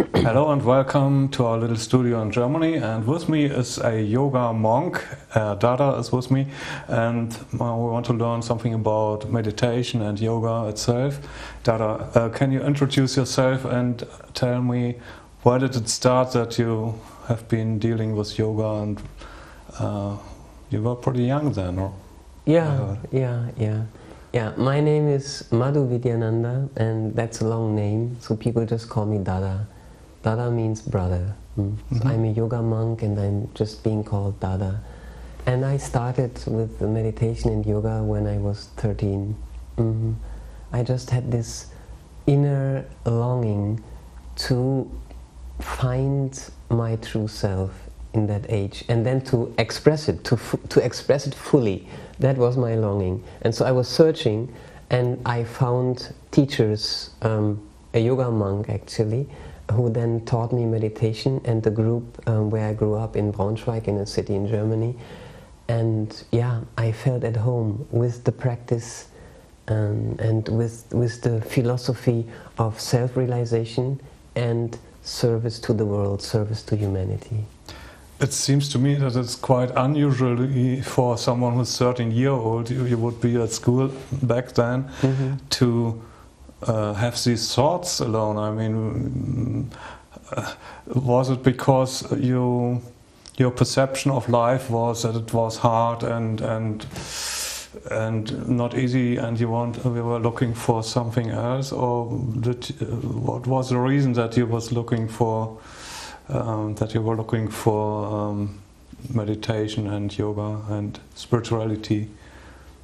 Hello and welcome to our little studio in Germany, and with me is a yoga monk. Dada is with me, and we want to learn something about meditation and yoga itself. Dada, can you introduce yourself and tell me why did it start that you have been dealing with yoga, and you were pretty young then, or? Yeah, my name is Madhuvidyananda, and that's a long name, so people just call me Dada. Dada means brother. So I'm a yoga monk and I'm just being called Dada. And I started with meditation and yoga when I was 13. I just had this inner longing to find my true self in that age, and then to express it, to express it fully. That was my longing. And so I was searching, and I found teachers, a yoga monk actually, who then taught me meditation, and the group where I grew up in Braunschweig, in a city in Germany. And yeah, I felt at home with the practice and with the philosophy of self-realization and service to the world, service to humanity. It seems to me that it's quite unusual for someone who's 13-year-old, you would be at school back then, to have these thoughts alone. I mean, was it because your perception of life was that it was hard and not easy, and we were looking for something else, or what was the reason that you was looking for meditation and yoga and spirituality?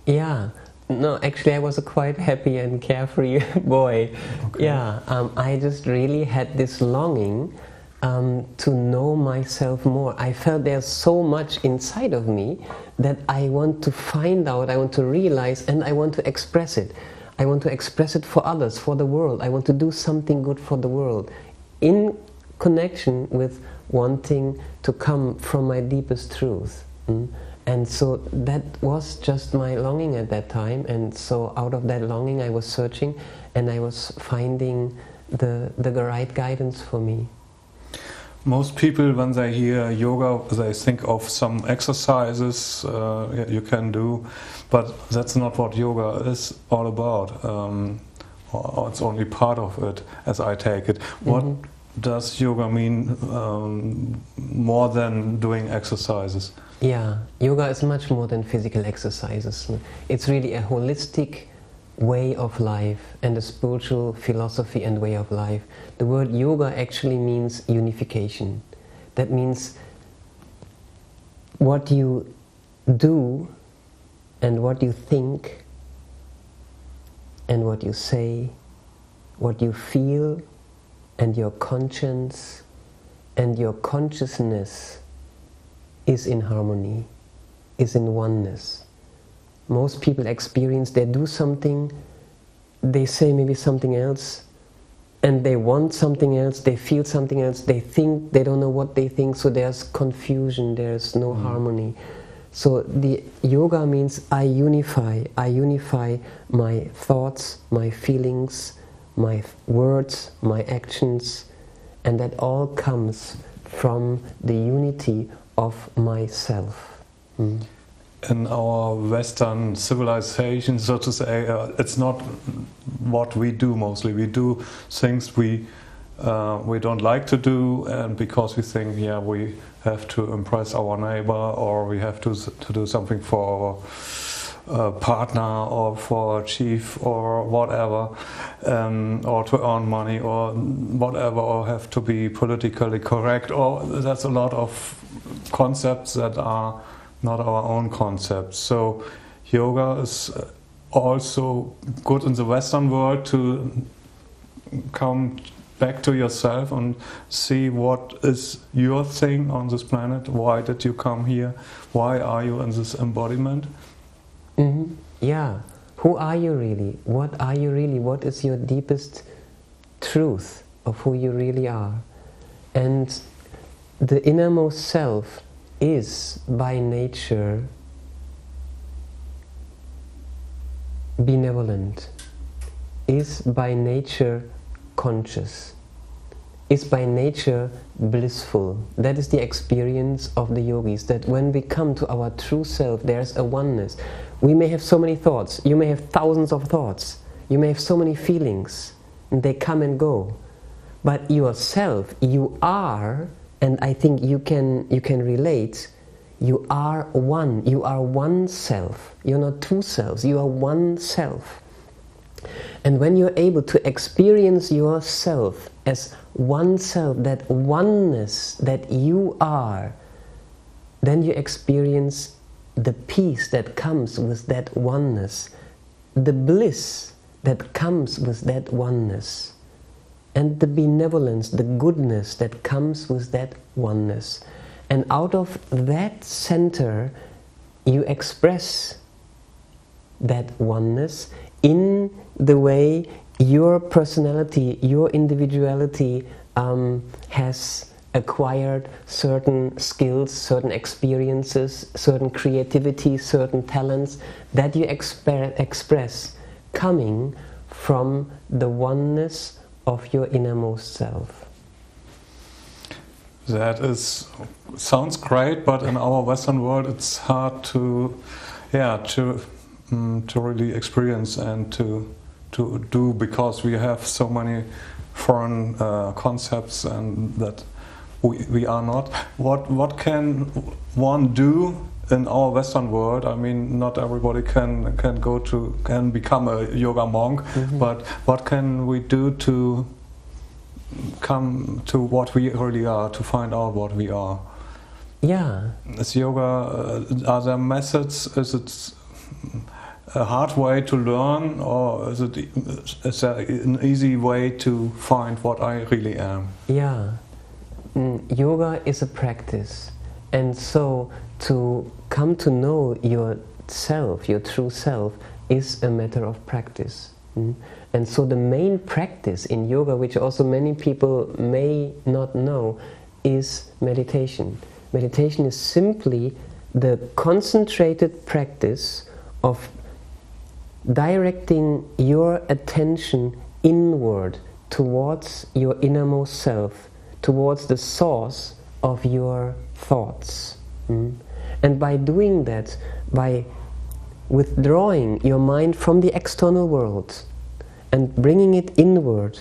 Yeah. No, actually I was a quite happy and carefree boy. Okay. Yeah, I just really had this longing to know myself more. I felt there's so much inside of me that I want to find out, I want to realize, and I want to express it. I want to express it for others, for the world. I want to do something good for the world, in connection with wanting to come from my deepest truth. And so that was just my longing at that time, and so out of that longing I was searching, and I was finding the right guidance for me. Most people, when they hear yoga, they think of some exercises you can do, but that's not what yoga is all about, or it's only part of it, as I take it. What does yoga mean more than doing exercises? Yeah, yoga is much more than physical exercises. It's really a holistic way of life and a spiritual philosophy and way of life. The word yoga actually means unification. That means what you do and what you think and what you say, what you feel, and your conscience and your consciousness is in harmony, is in oneness. Most people experience, they do something, they say maybe something else, and they want something else, they feel something else, they think, they don't know what they think, so there's confusion, there's no harmony. So the yoga means I unify my thoughts, my feelings, my words, my actions, and that all comes from the unity of myself. In our Western civilization, so to say, it's not what we do mostly. We do things we don't like to do, and because we think, yeah, we have to impress our neighbor, or we have to do something for our partner, or for a chief, or whatever, or to earn money, or whatever, or have to be politically correct, or that's a lot of concepts that are not our own concepts. So yoga is also good in the Western world to come back to yourself and see what is your thing on this planet. Why did you come here? Why are you in this embodiment? Yeah. Who are you really? What are you really? What is your deepest truth of who you really are? And the innermost self is by nature benevolent, is by nature conscious, is by nature blissful. That is the experience of the yogis, that when we come to our true self, there's a oneness. We may have so many thoughts, you may have thousands of thoughts, you may have so many feelings, and they come and go. But yourself, you are, and I think you can relate, you are one self. You're not two selves, you are one self. And when you're able to experience yourself as one self, that oneness that you are, then you experience the peace that comes with that oneness, the bliss that comes with that oneness, and the benevolence, the goodness that comes with that oneness. And out of that center, you express that oneness in the way your personality, your individuality has acquired certain skills, certain experiences, certain creativity, certain talents that you express coming from the oneness of your innermost self. That sounds great, but in our Western world it's hard to really experience and to do, because we have so many foreign concepts and that we are not. What can one do in our Western world? I mean, not everybody can become a yoga monk, but what can we do to come to what we really are, to find out what we are? Yeah. Is yoga, are there methods? Is it a hard way to learn, or is there an easy way to find what I really am? Yeah. Yoga is a practice, and so to come to know yourself, your true self, is a matter of practice. And so the main practice in yoga, which also many people may not know, is meditation. Meditation is simply the concentrated practice of directing your attention inward towards your innermost self, towards the source of your thoughts. And by doing that, by withdrawing your mind from the external world and bringing it inward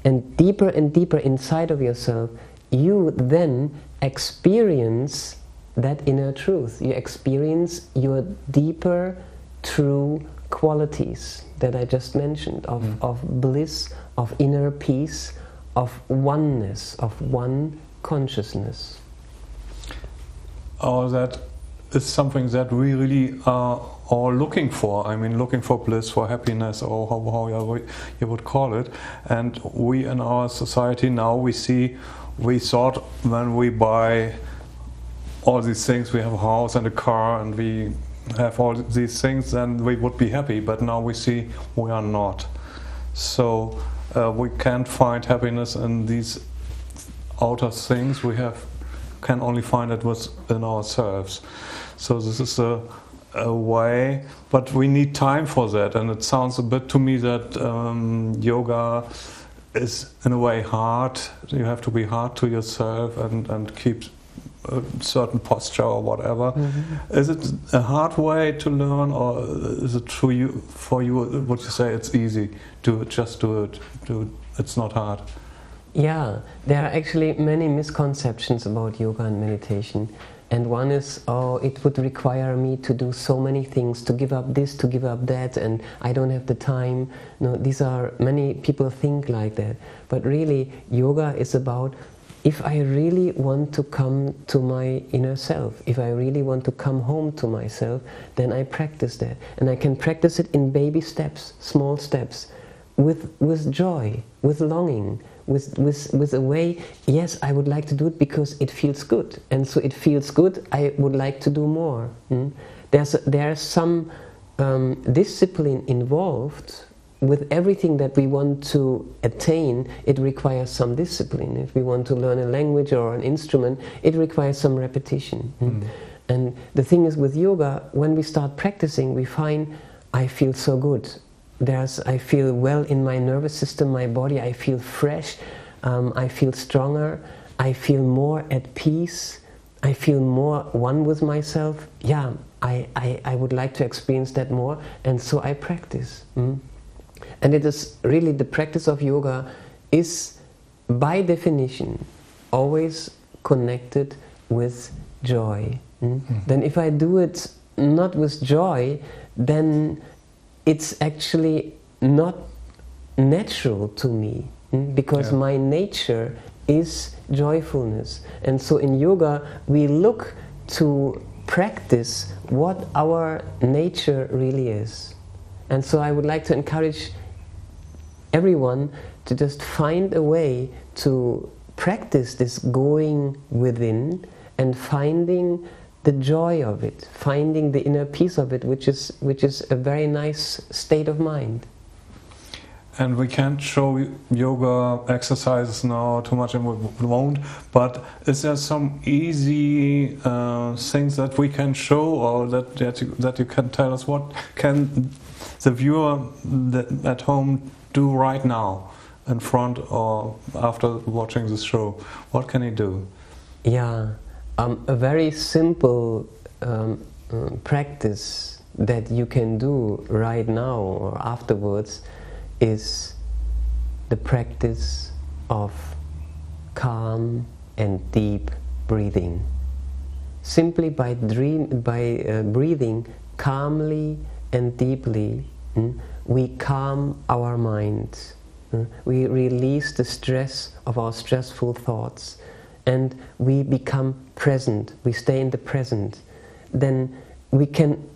and deeper inside of yourself, you then experience that inner truth. You experience your deeper, true qualities that I just mentioned, of bliss, of inner peace, of oneness, of one consciousness. Oh, that is something that we really are all looking for. I mean, looking for bliss, for happiness, or how you would call it. And we in our society now, we thought when we buy all these things, we have a house and a car and we have all these things, then we would be happy. But now we see we are not. So we can't find happiness in these outer things. We can only find it within ourselves. So this is a way, but we need time for that. And it sounds a bit to me that yoga is in a way hard. You have to be hard to yourself and keep a certain posture or whatever. Is it a hard way to learn, or is it for you, would you say it's easy to just do it? It's not hard. Yeah, there are actually many misconceptions about yoga and meditation. And one is, oh, it would require me to do so many things, to give up this, to give up that, and I don't have the time. No, many people think like that. But really, yoga is about, if I really want to come to my inner self, if I really want to come home to myself, then I practice that. And I can practice it in baby steps, small steps, with joy, with longing, with a way, yes, I would like to do it because it feels good, and so it feels good, I would like to do more. There's some discipline involved. With everything that we want to attain, it requires some discipline. If we want to learn a language or an instrument, it requires some repetition. And the thing is with yoga, when we start practicing, we find, I feel so good. I feel well in my nervous system, my body, I feel fresh, I feel stronger, I feel more at peace, I feel more one with myself. Yeah, I would like to experience that more, and so I practice. And it is really, the practice of yoga is by definition always connected with joy. Then if I do it not with joy, then it's actually not natural to me, because my nature is joyfulness. And so in yoga we look to practice what our nature really is. And so I would like to encourage everyone to just find a way to practice this going within and finding the joy of it, finding the inner peace of it, which is a very nice state of mind. And we can't show yoga exercises now too much, and we won't, but is there some easy things that we can show, or that you can tell us? What can the viewer at home do right now, in front or after watching this show? What can he do? Yeah, a very simple practice that you can do right now or afterwards is the practice of calm and deep breathing. Simply by breathing calmly and deeply, we calm our minds. We release the stress of our stressful thoughts, and we become present. We stay in the present. Then we can,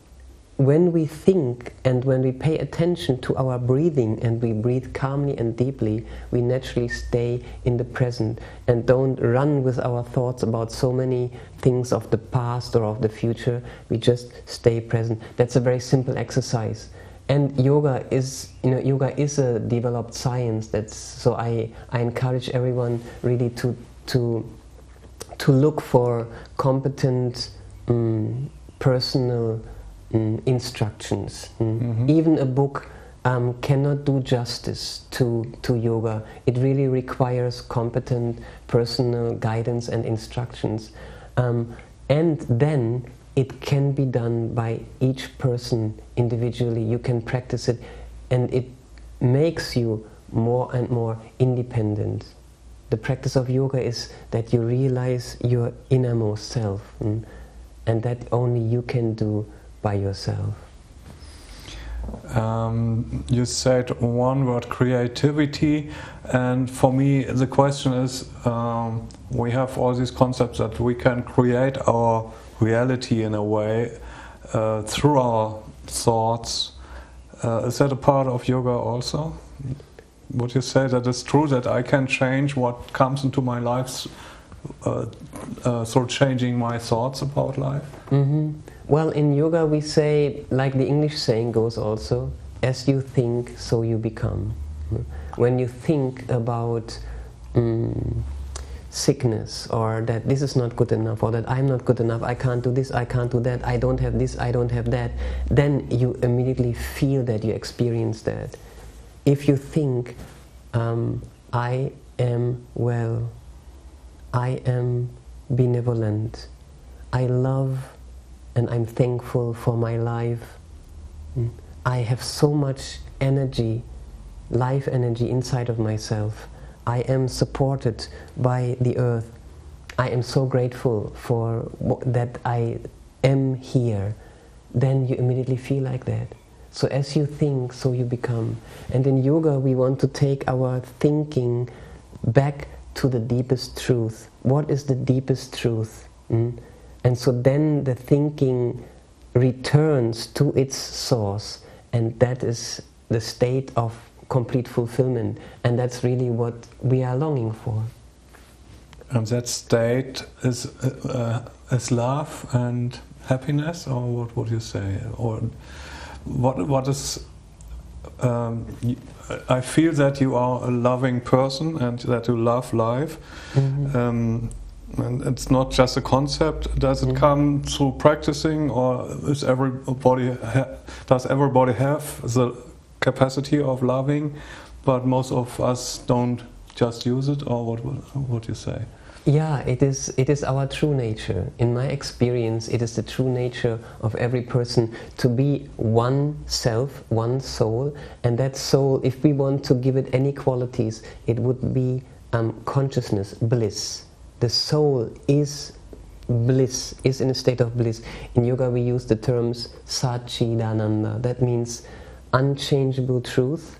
when we think and when we pay attention to our breathing and we breathe calmly and deeply, we naturally stay in the present and don't run with our thoughts about so many things of the past or of the future. We just stay present. That's a very simple exercise. And yoga is, yoga is a developed science. So I encourage everyone really to look for competent personal instructions. Even a book cannot do justice to yoga. It really requires competent personal guidance and instructions. And then it can be done by each person individually. You can practice it, and it makes you more and more independent. The practice of yoga is that you realize your innermost self, and that only you can do by yourself. You said one word, creativity, and for me the question is, we have all these concepts that we can create our reality in a way through our thoughts. Is that a part of yoga also? Would you say that it's true that I can change what comes into my life through changing my thoughts about life? Well, in yoga we say, like the English saying goes also, as you think, so you become. When you think about sickness, or that this is not good enough, or that I'm not good enough, I can't do this, I can't do that, I don't have this, I don't have that, then you immediately feel that, you experience that. If you think, I am well, I am benevolent, I love and I'm thankful for my life, I have so much energy, life energy inside of myself, I am supported by the earth, I am so grateful for that I am here, then you immediately feel like that. So as you think, so you become. And in yoga we want to take our thinking back to the deepest truth. What is the deepest truth? And so then the thinking returns to its source, and that is the state of complete fulfillment, and that's really what we are longing for. And that state is love and happiness, or what would you say? Or what is? I feel that you are a loving person and that you love life. And it's not just a concept. Does it come through practicing, or does everybody have the capacity of loving, but most of us don't just use it, or what would you say? Yeah, it is our true nature. In my experience, it is the true nature of every person to be one self, one soul, and that soul, if we want to give it any qualities, it would be consciousness, bliss. The soul is bliss, is in a state of bliss. In yoga we use the terms Satchidananda, that means unchangeable truth.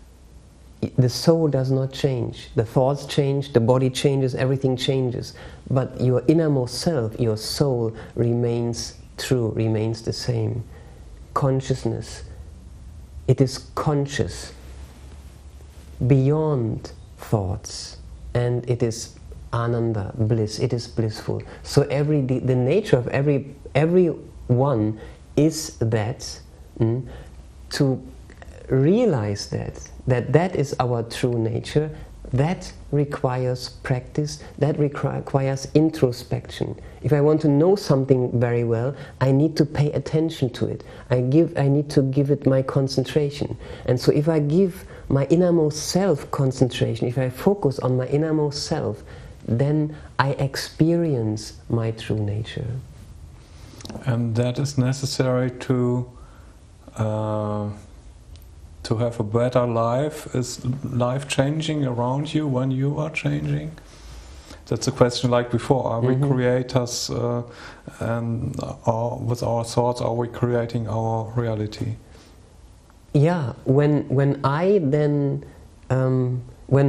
The soul does not change. The thoughts change, the body changes, everything changes. But your innermost self, your soul, remains true, remains the same. Consciousness, it is conscious beyond thoughts, and it is ananda, bliss, it is blissful. So the nature of everyone is that, to realize that is our true nature. That requires practice, that requires introspection. If I want to know something very well, I need to pay attention to it. I need to give it my concentration. And so if I give my innermost self concentration, if I focus on my innermost self, then I experience my true nature. And that is necessary to have a better life. Is life changing around you when you are changing? That's a question like before. Are we creators, and with our thoughts, are we creating our reality? Yeah, when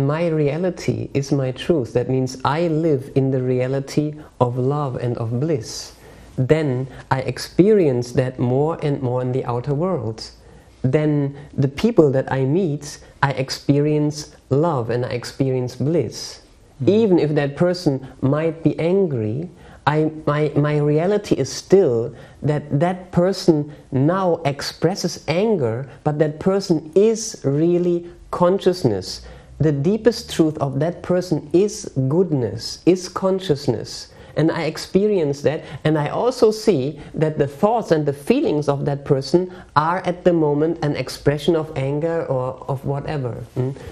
my reality is my truth, that means I live in the reality of love and of bliss, then I experience that more and more in the outer world. Then the people that I meet, I experience love and I experience bliss. Even if that person might be angry, my reality is still that person now expresses anger, but that person is really consciousness. The deepest truth of that person is goodness, is consciousness. And I experience that, and I also see that the thoughts and the feelings of that person are at the moment an expression of anger or of whatever.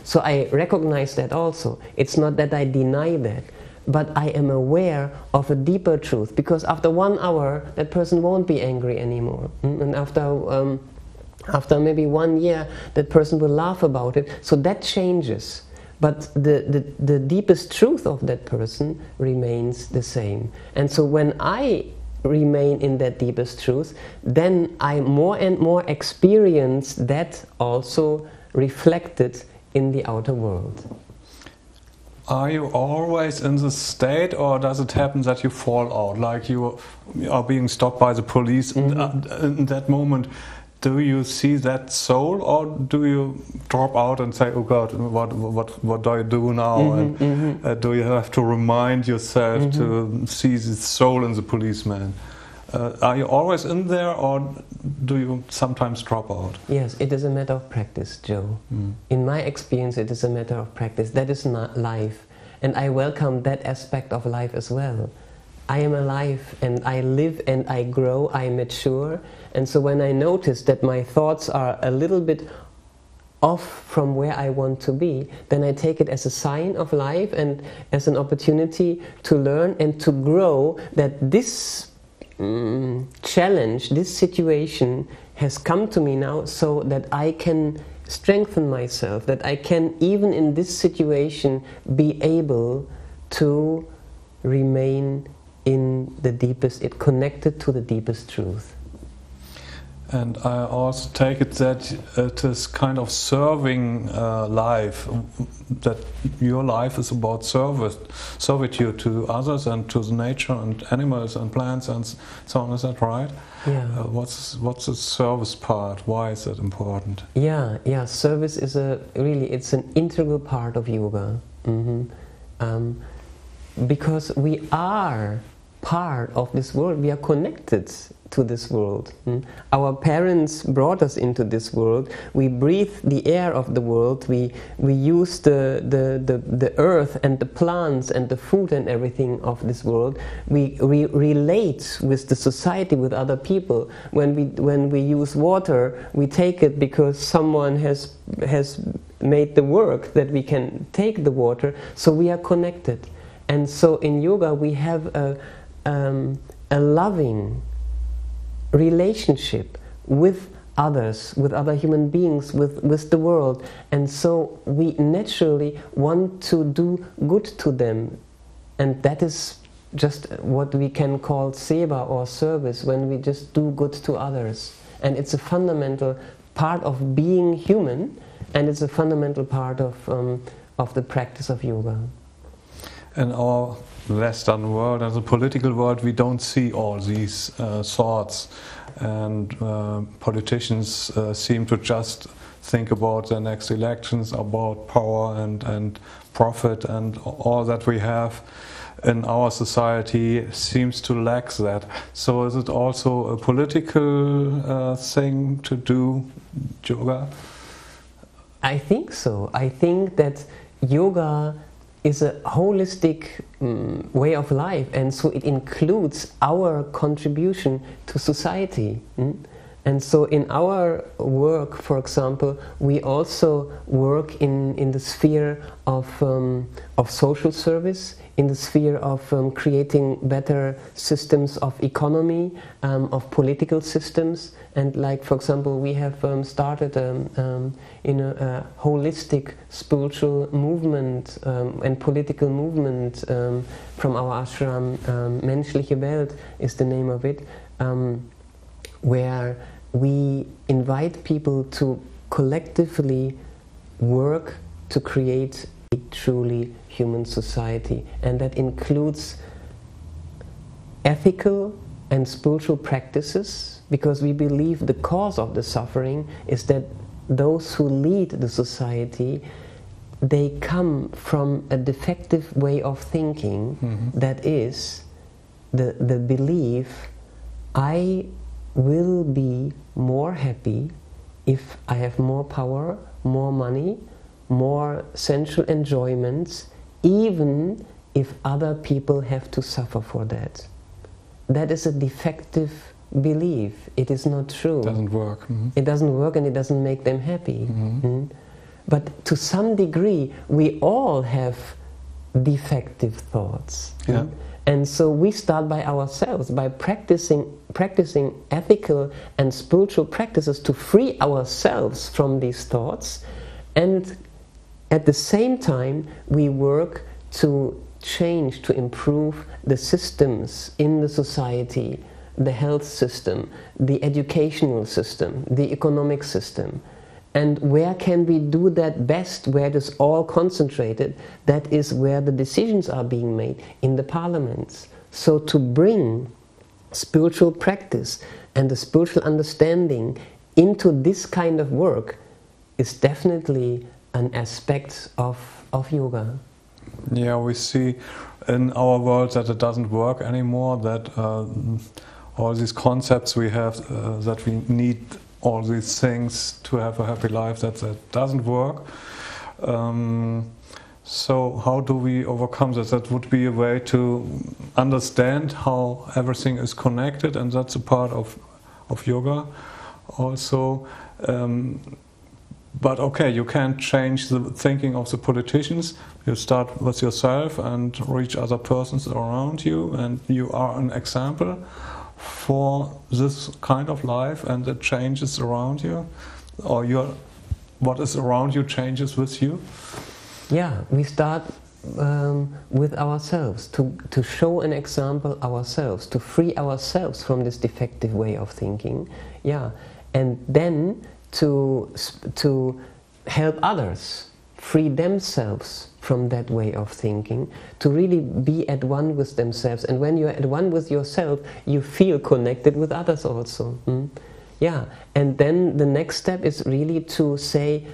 So I recognize that also. It's not that I deny that, but I am aware of a deeper truth, because after 1 hour that person won't be angry anymore. And after maybe 1 year that person will laugh about it. So that changes. But the deepest truth of that person remains the same. And so when I remain in that deepest truth, then I more and more experience that also reflected in the outer world. Are you always in this state, or does it happen that you fall out, like you are being stopped by the police? In that moment, do you see that soul, or do you drop out and say, "Oh God, what do I do now?" And do you have to remind yourself to see the soul in the policeman? Are you always in there, or do you sometimes drop out? Yes, it is a matter of practice, Joe. In my experience, it is a matter of practice. That is not life, and I welcome that aspect of life as well. I am alive, and I live, and I grow, I mature. And so when I notice that my thoughts are a little bit off from where I want to be, then I take it as a sign of life and as an opportunity to learn and to grow, that this challenge, this situation has come to me now, so that I can strengthen myself, that I can, even in this situation, be able to remain in the deepest, connected to the deepest truth. And I also take it that it is kind of serving life, that your life is about servitude to others and to the nature and animals and plants and so on. Is that right? Yeah. What's the service part? Why is that important? Yeah. Service is it's an integral part of yoga, because we are part of this world. We are connected to this world. Our parents brought us into this world. We breathe the air of the world. We use the earth and the plants and the food and everything of this world. We relate with the society, with other people. When we use water, we take it because someone has made the work that we can take the water, so we are connected. And so in yoga we have a loving relationship with others, with other human beings, with the world, and so we naturally want to do good to them, and that is just what we can call seva or service, when we just do good to others. And it's a fundamental part of being human, and it's a fundamental part of the practice of yoga. In our Western world, as a political world, we don't see all these thoughts, and politicians seem to just think about the next elections, about power and profit, and all that we have in our society seems to lack that. So is it also a political thing to do yoga? I think so. I think that yoga is a holistic way of life, and so it includes our contribution to society. And so in our work, for example, we also work in the sphere of social service, in the sphere of creating better systems of economy, of political systems. And like, for example, we have started in a holistic spiritual movement and political movement from our ashram, Menschliche Welt is the name of it, where we invite people to collectively work to create a truly human society, and that includes ethical and spiritual practices, because we believe the cause of the suffering is that those who lead the society, they come from a defective way of thinking. That is the belief, I will be more happy if I have more power, more money, more sensual enjoyments, even if other people have to suffer for that. That is a defective belief. It is not true. It doesn't work. It doesn't work, and it doesn't make them happy. But to some degree, we all have defective thoughts. Yeah. And so we start by ourselves, by practicing ethical and spiritual practices to free ourselves from these thoughts, and at the same time we work to change, to improve the systems in the society, the health system, the educational system, the economic system. And where can we do that best, where it is all concentrated? That is where the decisions are being made, in the parliaments. So to bring spiritual practice and the spiritual understanding into this kind of work is definitely an aspect of yoga. Yeah, we see in our world that it doesn't work anymore, that all these concepts we have, that we need all these things to have a happy life, that doesn't work. So how do we overcome that? That would be a way to understand how everything is connected, and that's a part of yoga also. But okay, you can't change the thinking of the politicians. You start with yourself and reach other persons around you, and you are an example for this kind of life, and it changes around you, or what is around you changes with you. Yeah, we start with ourselves, to show an example ourselves, to free ourselves from this defective way of thinking. Yeah, and then to help others free themselves from that way of thinking, to really be at one with themselves. And when you're at one with yourself, you feel connected with others also. Yeah, and then the next step is really to say,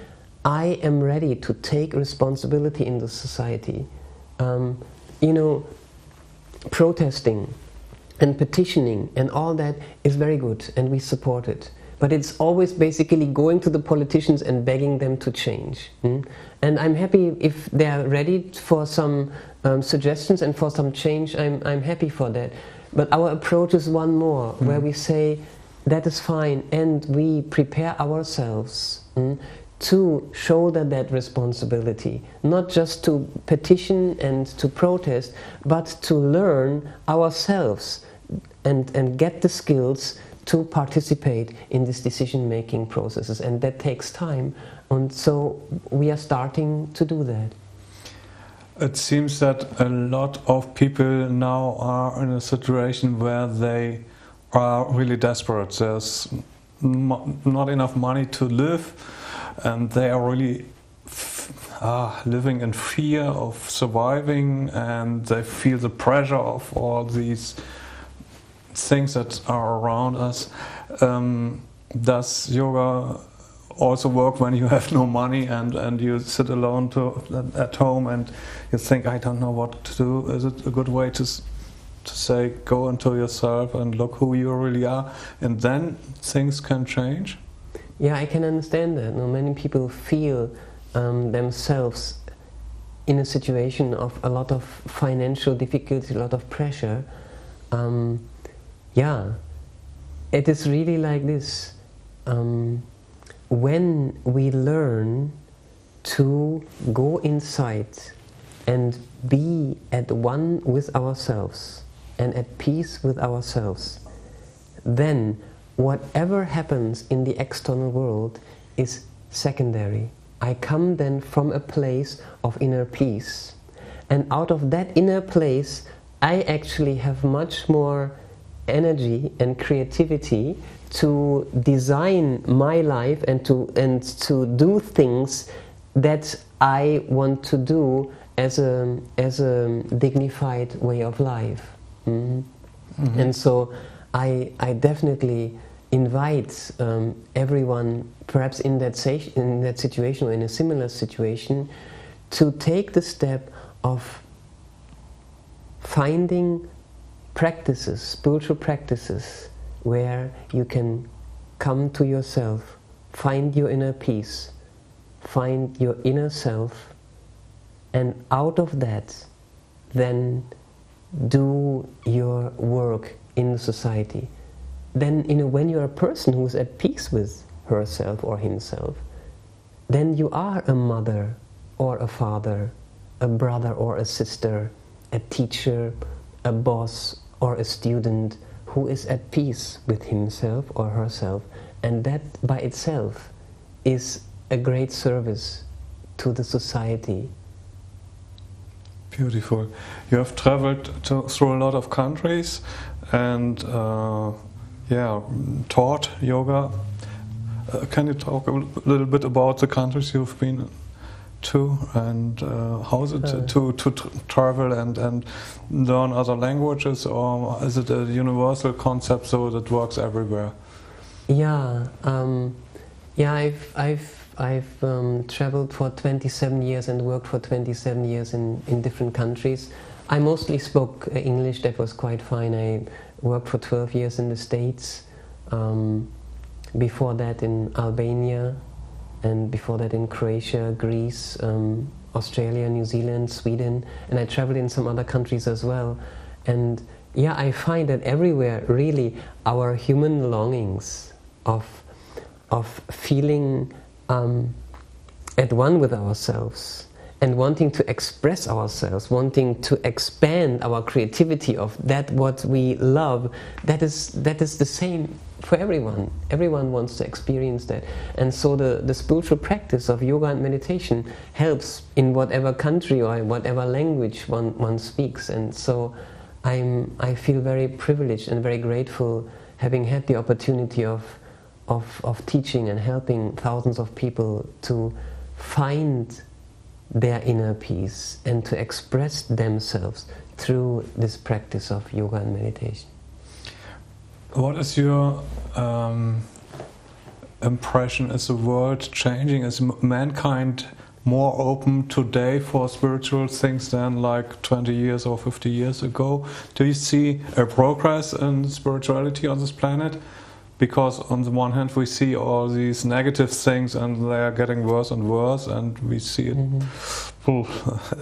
I am ready to take responsibility in the society. Protesting and petitioning and all that is very good, and we support it. But it's always basically going to the politicians and begging them to change. And I'm happy if they're ready for some suggestions and for some change. I'm happy for that. But our approach is one more, where we say, that is fine, and we prepare ourselves to shoulder that responsibility, not just to petition and to protest, but to learn ourselves and get the skills to participate in these decision-making processes. And that takes time, and so we are starting to do that. It seems that a lot of people now are in a situation where they are really desperate. There's not enough money to live, and they are really living in fear of surviving, and they feel the pressure of all these things that are around us. Does yoga also work when you have no money and you sit alone at home and you think, I don't know what to do? Is it a good way to say, go into yourself and look who you really are, and then things can change? Yeah, I can understand that. Now, many people feel themselves in a situation of a lot of financial difficulty, a lot of pressure. Yeah, it is really like this. When we learn to go inside and be at one with ourselves and at peace with ourselves, then whatever happens in the external world is secondary. I come then from a place of inner peace, and out of that inner place I actually have much more energy and creativity to design my life and to do things that I want to do as a dignified way of life. Mm-hmm. And so I definitely invite everyone, perhaps in that situation or in a similar situation, to take the step of finding practices, spiritual practices, where you can come to yourself, find your inner peace, find your inner self, and out of that then do your work in the society. Then when you're a person who's at peace with herself or himself, then you are a mother or a father, a brother or a sister, a teacher, a boss or a student who is at peace with himself or herself, and that by itself is a great service to the society. Beautiful. You have traveled through a lot of countries and taught yoga. Can you talk a little bit about the countries you've been to, and how is it to travel and learn other languages, or is it a universal concept so that works everywhere? Yeah, I've traveled for 27 years and worked for 27 years in different countries. I mostly spoke English. That was quite fine. I worked for 12 years in the States. Before that in Albania, and before that in Croatia, Greece, Australia, New Zealand, Sweden, and I traveled in some other countries as well. And yeah, I find that everywhere, really, our human longings of feeling at one with ourselves and wanting to express ourselves, wanting to expand our creativity of that what we love, that is the same for everyone. Everyone wants to experience that. And so the spiritual practice of yoga and meditation helps in whatever country or whatever language one speaks. And so I feel very privileged and very grateful having had the opportunity of teaching and helping thousands of people to find their inner peace and to express themselves through this practice of yoga and meditation. What is your impression? Is the world changing? Is mankind more open today for spiritual things than like 20 years or 50 years ago? Do you see a progress in spirituality on this planet? Because on the one hand we see all these negative things and they are getting worse and worse, and we see it,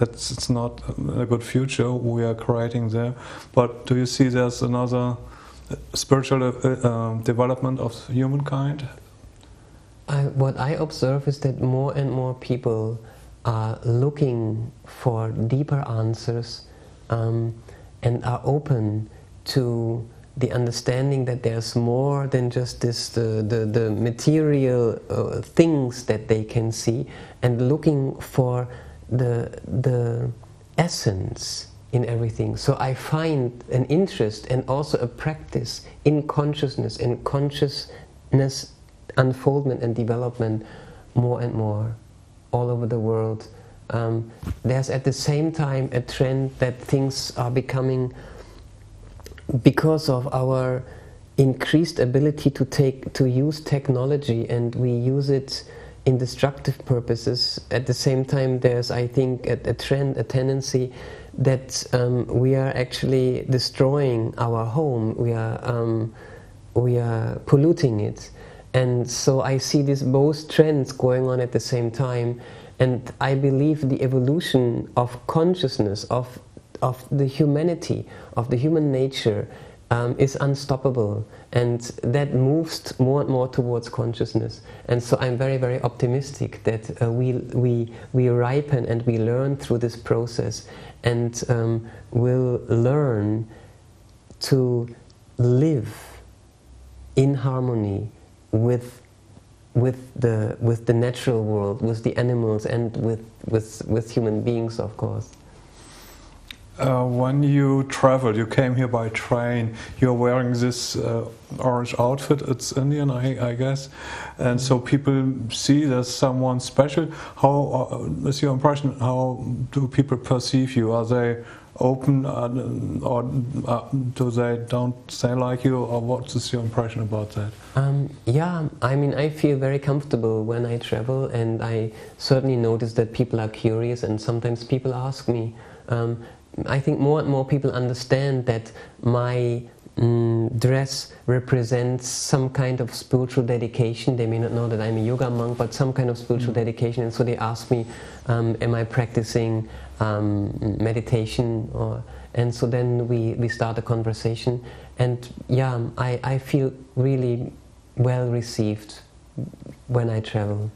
it's not a good future we are creating there. But do you see there's another spiritual development of humankind? What I observe is that more and more people are looking for deeper answers and are open to the understanding that there's more than just the material things that they can see, and looking for the essence in everything. So I find an interest and also a practice in consciousness and consciousness unfoldment and development more and more all over the world. There's at the same time a trend that things are becoming, because of our increased ability to use technology, and we use it in destructive purposes. At the same time, there's, I think, a trend, a tendency that we are actually destroying our home. We are polluting it, and so I see these both trends going on at the same time. And I believe the evolution of consciousness, of the humanity, of the human nature, is unstoppable, and that moves more and more towards consciousness. And so I'm very, very optimistic that we ripen and we learn through this process, and will learn to live in harmony with the natural world, with the animals, and with human beings, of course. When you traveled, you came here by train, you're wearing this orange outfit, it's Indian, I guess, and so people see there's someone special. How is your impression, how do people perceive you? Are they open, or do they don't say like you, or what is your impression about that? Yeah, I mean, I feel very comfortable when I travel, and I certainly notice that people are curious, and sometimes people ask me. I think more and more people understand that my dress represents some kind of spiritual dedication. They may not know that I'm a yoga monk, but some kind of spiritual dedication, and so they ask me, am I practicing meditation? And so then we start a conversation, and yeah, I feel really well received when I travel.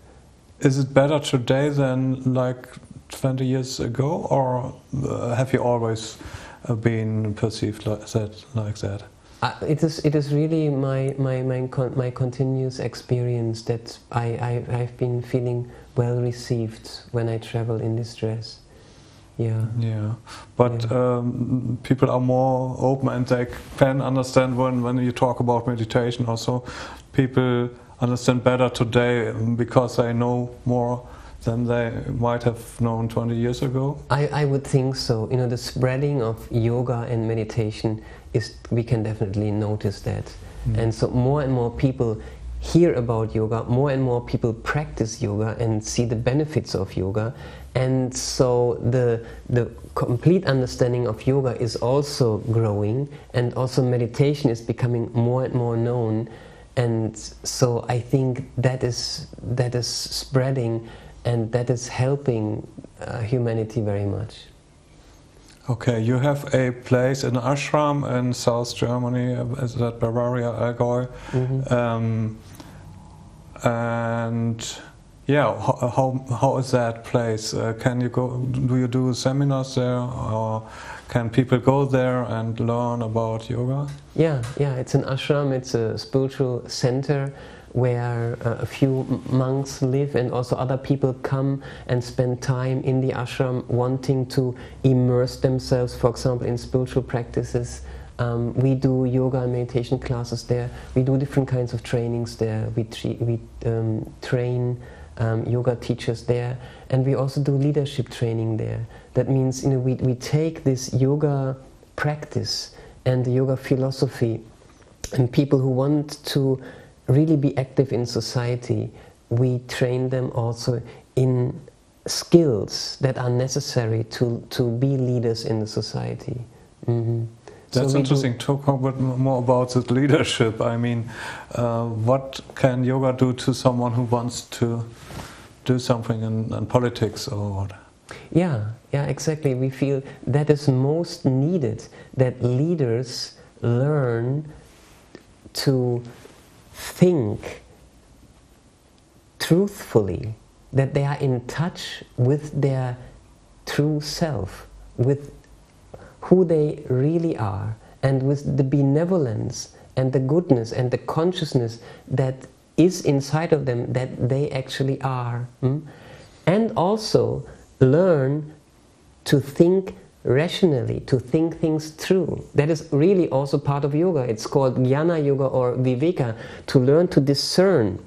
Is it better today than like 20 years ago, or have you always been perceived like that? It is really my continuous experience that I've been feeling well received when I travel in this dress. Yeah. Yeah. But people are more open, and they can understand when you talk about meditation also. People understand better today because they know more than they might have known 20 years ago? I would think so. You know, the spreading of yoga and meditation we can definitely notice that. And so more and more people hear about yoga, more and more people practice yoga and see the benefits of yoga. And so the complete understanding of yoga is also growing, and also meditation is becoming more and more known. And so I think that is spreading, and that is helping humanity very much. Okay, you have a place in ashram in South Germany, is that Bavaria, Allgäu, and yeah, how is that place? Can you go? Do you do seminars there, or can people go there and learn about yoga? Yeah, it's an ashram. It's a spiritual center where a few monks live, and also other people come and spend time in the ashram wanting to immerse themselves, for example, in spiritual practices. We do yoga and meditation classes there. We do different kinds of trainings there. We train yoga teachers there, and we also do leadership training there. That means, you know, we take this yoga practice and the yoga philosophy, and people who want to really be active in society, we train them also in skills that are necessary to be leaders in the society. That's so interesting. Talk a bit more about the leadership. I mean, what can yoga do to someone who wants to do something in politics or what? Yeah, exactly. We feel that is most needed, that leaders learn to think truthfully, that they are in touch with their true self, with who they really are, and with the benevolence and the goodness and the consciousness that is inside of them, that they actually are. And also learn to think rationally, to think things through. That is really also part of yoga. It's called jnana yoga or viveka, to learn to discern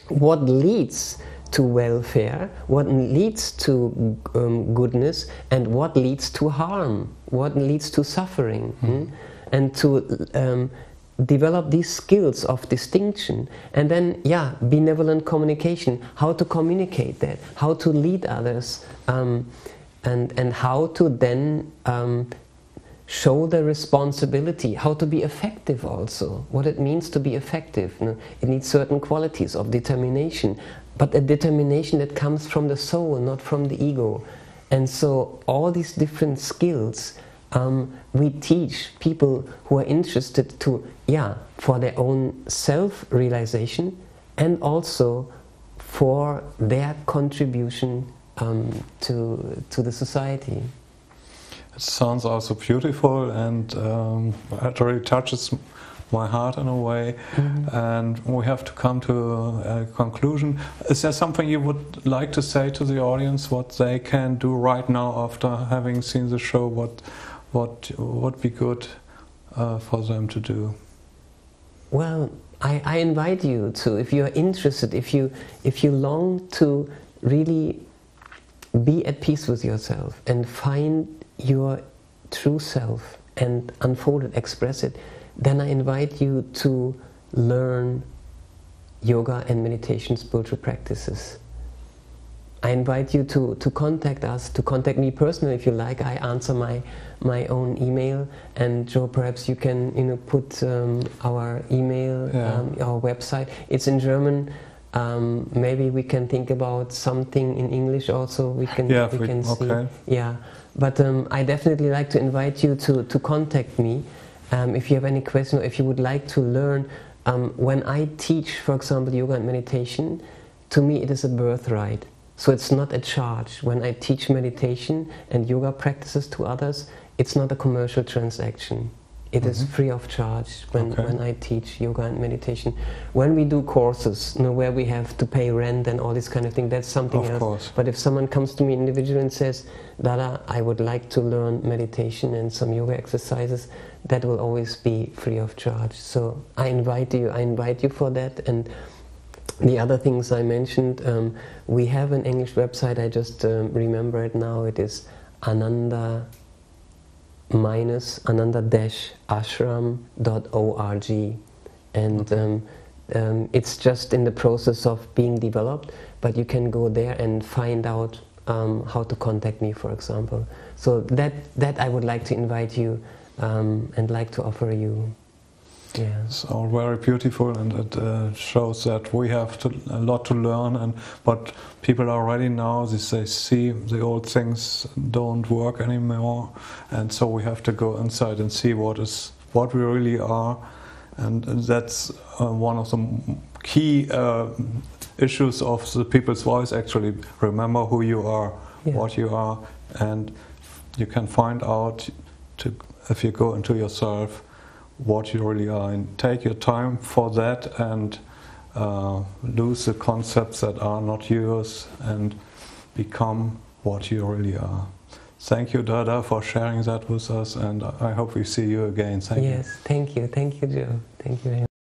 what leads to welfare, what leads to goodness, and what leads to harm, what leads to suffering. And to develop these skills of distinction. And then, benevolent communication, how to communicate that, how to lead others, and how to then show the responsibility, how to be effective also, what it means to be effective. It needs certain qualities of determination, but a determination that comes from the soul, not from the ego. And so all these different skills we teach people who are interested to, for their own self-realization and also for their contribution to the society. It sounds also beautiful, and it really touches my heart in a way. And we have to come to a conclusion. Is there something you would like to say to the audience, what they can do right now after having seen the show? What would be good for them to do? Well, I invite you to, if you're interested, if you long to really be at peace with yourself and find your true self and unfold it, express it, then I invite you to learn yoga and meditation spiritual practices. I invite you to contact us, to contact me personally if you like. I answer my own email, and Jo, perhaps you can put our email, our website. It's in German. Maybe we can think about something in English also. We can see. Okay. Yeah, but I definitely like to invite you to contact me if you have any question, or if you would like to learn. When I teach, for example, yoga and meditation, to me it is a birthright. So it's not a charge. When I teach meditation and yoga practices to others, it's not a commercial transaction. It is free of charge when I teach yoga and meditation. When we do courses, where we have to pay rent and all this kind of thing, that's something else. Course. But if someone comes to me individually and says, Dada, I would like to learn meditation and some yoga exercises, that will always be free of charge. So I invite you for that. And the other things I mentioned, we have an English website, I just remember it now. It is ananda-ashram.org, and it's just in the process of being developed, but you can go there and find out how to contact me, for example. So that I would like to invite you and like to offer you. Yeah. It's all very beautiful, and it shows that we have a lot to learn. But people are ready now. They see the old things don't work anymore, and so we have to go inside and see what we really are, and that's one of the key issues of the People's Voice. Actually, remember who you are, what you are, and you can find out if you go into yourself what you really are, and take your time for that, and lose the concepts that are not yours and become what you really are. Thank you, Dada, for sharing that with us, and I hope we see you again. Thank you. Yes, thank you, Jo. Thank you very much.